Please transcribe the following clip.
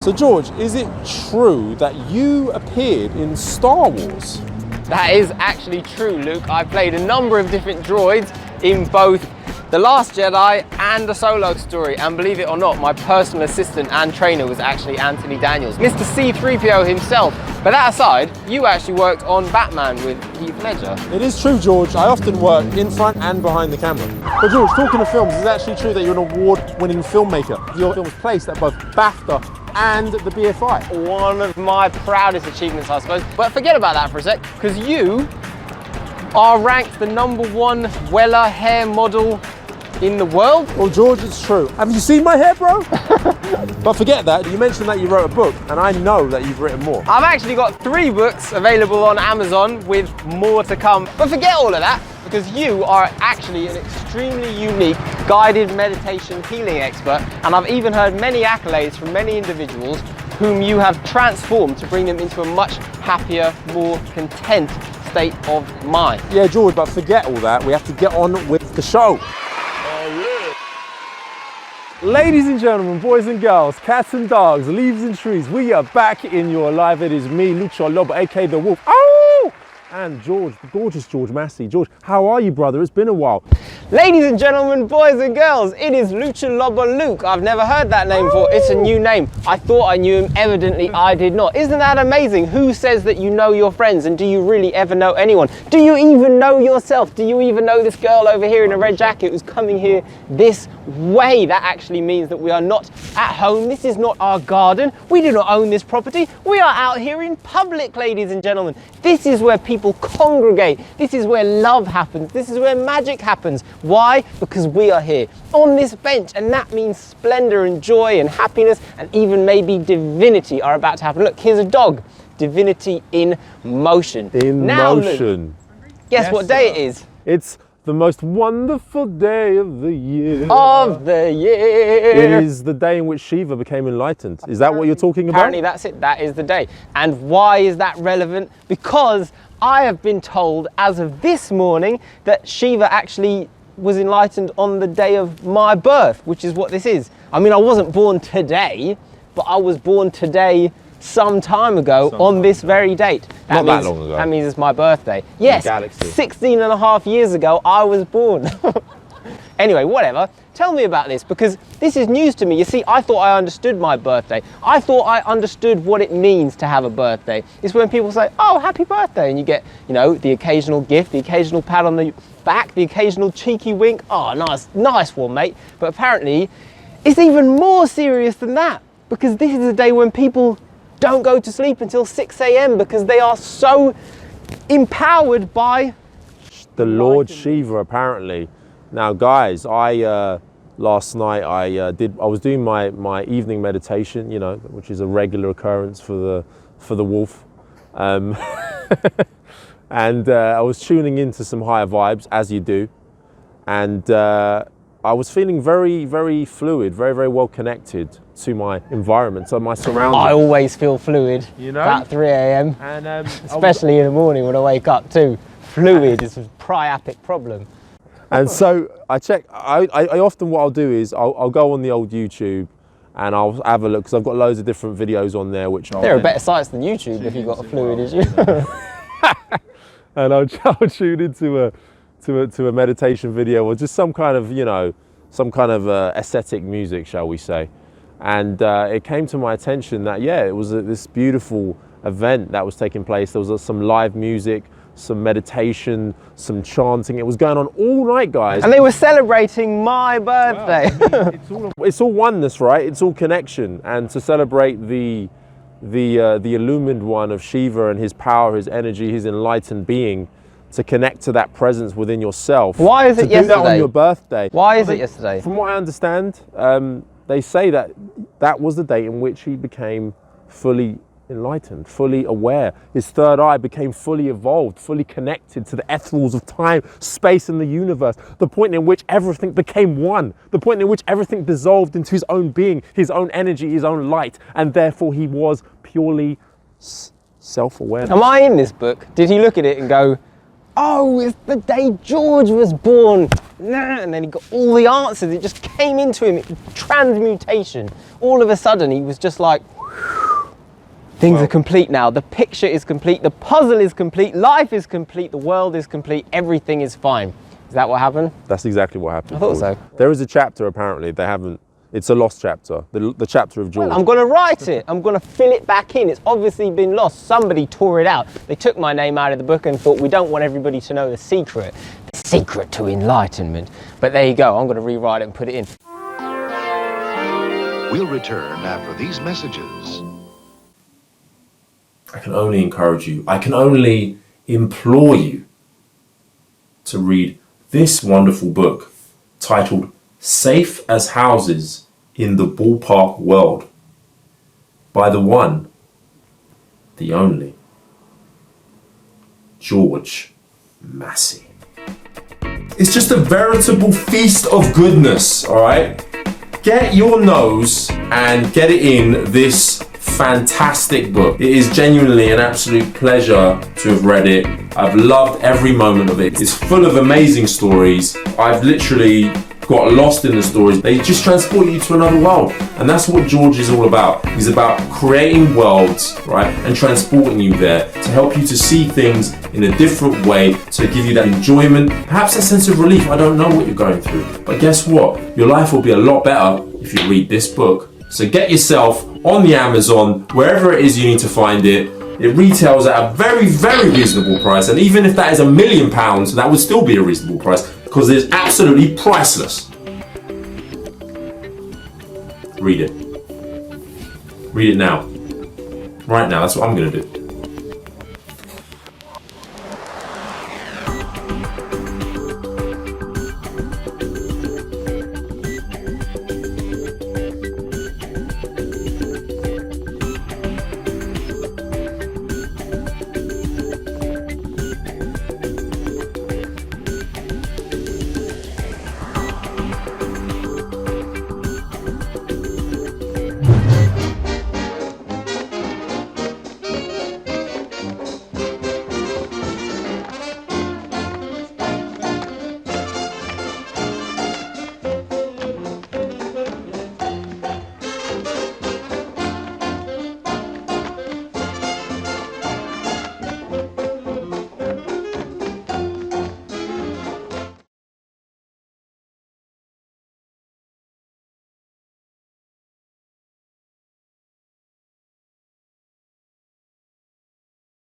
So George, is it true that you appeared in Star Wars? That is actually true, Luke. I played a number of different droids in both The Last Jedi and A Solo Story, and believe it or not, my personal assistant and trainer was actually Anthony Daniels, Mr. C-3PO himself. But that aside, you actually worked on Batman with Heath Ledger. It is true, George. I often work in front and behind the camera. But George, talking of films, is it actually true that you're an award-winning filmmaker? Your film was placed at both BAFTA and the BFI. One of my proudest achievements, I suppose. But forget about that for a sec, because you are ranked the #1 Weller hair model in the world. Well, George, it's true. Have you seen my hair, bro? But forget that. You mentioned that you wrote a book, and I know that you've written more. I've actually got 3 books available on Amazon with more to come. But forget all of that, because you are actually an extremely unique guided meditation healing expert, and I've even heard many accolades from many individuals whom you have transformed to bring them into a much happier, more content state of mind. Yeah, George, but forget all that. We have to get on with the show. Ladies and gentlemen, boys and girls, cats and dogs, leaves and trees, we are back in your life. It is me, Lucha Lobo, aka The Wolf. Oh! And George, the gorgeous George Massey. George, how are you, brother? It's been a while. Ladies and gentlemen, boys and girls, it is Lucha Lobo Luke. I've never heard that name before. It's a new name. I thought I knew him, evidently I did not. Isn't that amazing? Who says that you know your friends, and do you really ever know anyone? Do you even know yourself? Do you even know this girl over here in a red jacket who's coming here this way? That actually means that we are not at home. This is not our garden. We do not own this property. We are out here in public, ladies and gentlemen. This is where people congregate. This is where love happens. This is where magic happens. Why? Because we are here on this bench, and that means splendor and joy and happiness, and even maybe divinity are about to happen. Look, here's a dog. Divinity in motion. In motion. Luke, guess what day it is? It's the most wonderful day of the year. Of the year. It is the day in which Shiva became enlightened. Is that what you're talking about? Apparently that's it. That is the day. And why is that relevant? Because I have been told as of this morning that Shiva actually was enlightened on the day of my birth, which is what this is. I mean, I wasn't born today, but I was born today some time ago on this very date. Not that long ago. That means it's my birthday. Yes, galaxy. 16 and a half years ago, I was born. Anyway, whatever. Tell me about this, because this is news to me. You see, I thought I understood my birthday. I thought I understood what it means to have a birthday. It's when people say, oh, happy birthday, and you get, you know, the occasional gift, the occasional pat on the back, the occasional cheeky wink. Oh, nice one, mate. But apparently, it's even more serious than that, because this is the day when people don't go to sleep until 6 a.m. because they are so empowered by the Lord Shiva, apparently. Now, guys, last night I was doing my evening meditation, you know, which is a regular occurrence for the wolf, and I was tuning into some higher vibes, as you do, and I was feeling very, very fluid, very, very well connected to my environment, so my surroundings. I always feel fluid, you know, at 3 a.m. and especially in the morning when I wake up too. Fluid is a priapic problem. And so I often, what I'll do is I'll go on the old YouTube and I'll have a look, because I've got loads of different videos on there which there are better sites than YouTube if you've got a fluid issue. And I'll tune into a meditation video, or just some kind of, you know, aesthetic music, shall we say. And it came to my attention that, yeah, it was this beautiful event that was taking place. There was some live music, some meditation, some chanting. It was going on all night, guys. And they were celebrating my birthday. Well, I mean, it's all oneness, right? It's all connection. And to celebrate the illumined one of Shiva and his power, his energy, his enlightened being, to connect to that presence within yourself. Why is it yesterday? To do that on your birthday. Why is it yesterday? From what I understand, they say that was the date in which he became fully enlightened, fully aware. His third eye became fully evolved, fully connected to the ethereals of time, space, and the universe. The point in which everything became one. The point in which everything dissolved into his own being, his own energy, his own light, and therefore he was purely self-awareness. Am I in this book? Did he look at it and go, oh, it's the day George was born? And then he got all the answers. It just came into him. Transmutation. All of a sudden, he was just like, Things are complete now. The picture is complete. The puzzle is complete. Life is complete. The world is complete. Everything is fine. Is that what happened? That's exactly what happened. I thought so. There is a chapter, apparently, they haven't, it's a lost chapter, the chapter of George. Well, I'm going to write it. I'm going to fill it back in. It's obviously been lost. Somebody tore it out. They took my name out of the book and thought, we don't want everybody to know the secret to enlightenment. But there you go. I'm going to rewrite it and put it in. We'll return after these messages. I can only encourage you, I can only implore you to read this wonderful book titled Safe as Houses in the Ballpark World by the one, the only, George Massey. It's just a veritable feast of goodness, all right? Get your nose and get it in this fantastic book. It is genuinely an absolute pleasure to have read it. I've loved every moment of it. It's full of amazing stories. I've literally got lost in the stories. They just transport you to another world. And that's what George is all about. He's about creating worlds, right? And transporting you there to help you to see things in a different way, to give you that enjoyment, perhaps a sense of relief. I don't know what you're going through, but guess what? Your life will be a lot better if you read this book. So get yourself on the Amazon, wherever it is you need to find it. It retails at a very, very reasonable price. And even if that is £1 million, that would still be a reasonable price because it's absolutely priceless. Read it. Read it now. Right now, that's what I'm going to do.